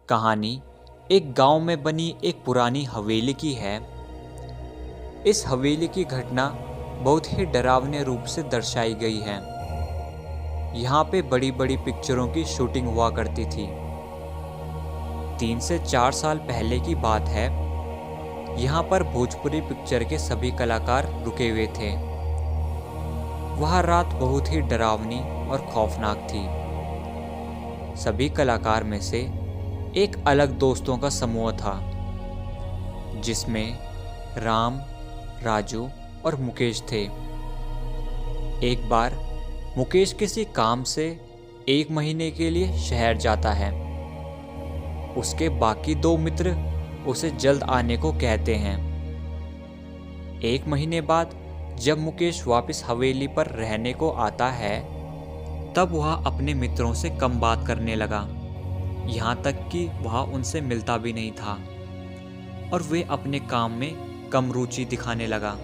कहानी एक गांव में बनी एक पुरानी हवेली की है। इस हवेली की घटना बहुत ही डरावने रूप से दर्शाई गई है। यहाँ पे बड़ी बड़ी पिक्चरों की शूटिंग हुआ करती थी। 3 से 4 साल पहले की बात है। यहाँ पर भोजपुरी पिक्चर के सभी कलाकार रुके हुए थे। वह रात बहुत ही डरावनी और खौफनाक थी। सभी कलाकार में से एक अलग दोस्तों का समूह था, जिसमें राम, राजू और मुकेश थे। एक बार मुकेश किसी काम से 1 महीने के लिए शहर जाता है। उसके बाकी 2 मित्र उसे जल्द आने को कहते हैं। 1 महीने बाद जब मुकेश वापस हवेली पर रहने को आता है, तब वह अपने मित्रों से कम बात करने लगा। यहाँ तक कि वह उनसे मिलता भी नहीं था और वे अपने काम में कम रुचि दिखाने लगा।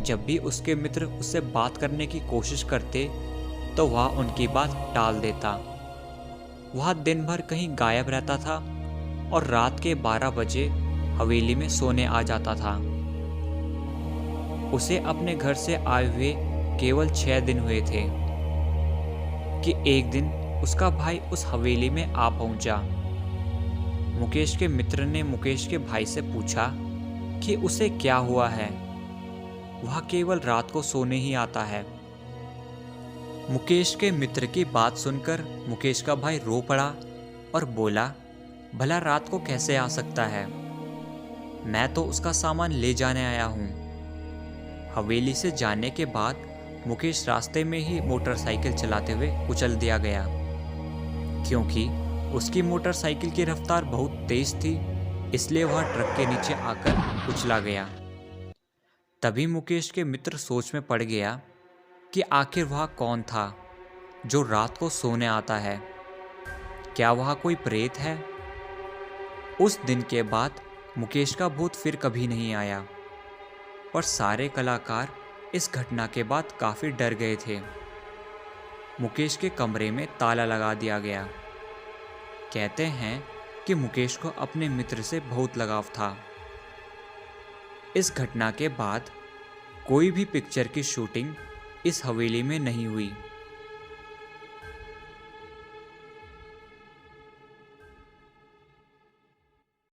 जब भी उसके मित्र उससे बात करने की कोशिश करते तो वह उनकी बात टाल देता। वह दिन भर कहीं गायब रहता था और रात के 12 बजे हवेली में सोने आ जाता था। उसे अपने घर से आए हुए केवल 6 दिन हुए थे कि एक दिन उसका भाई उस हवेली में आ पहुंचा। मुकेश के मित्र ने मुकेश के भाई से पूछा कि उसे क्या हुआ है। वह केवल रात को सोने ही आता है। मुकेश के मित्र की बात सुनकर मुकेश का भाई रो पड़ा और बोला, भला रात को कैसे आ सकता है? मैं तो उसका सामान ले जाने आया हूं। हवेली से जाने के बाद मुकेश रास्ते में ही मोटरसाइकिल चलाते हुए कुचल दिया गया, क्योंकि उसकी मोटरसाइकिल की रफ्तार बहुत तेज थी। इसलिए वह ट्रक के नीचे आकर कुचला गया। तभी मुकेश के मित्र सोच में पड़ गया कि आखिर वह कौन था जो रात को सोने आता है। क्या वह कोई प्रेत है? उस दिन के बाद मुकेश का भूत फिर कभी नहीं आया और सारे कलाकार इस घटना के बाद काफी डर गए थे। मुकेश के कमरे में ताला लगा दिया गया। कहते हैं कि मुकेश को अपने मित्र से बहुत लगाव था। इस घटना के बाद कोई भी पिक्चर की शूटिंग इस हवेली में नहीं हुई।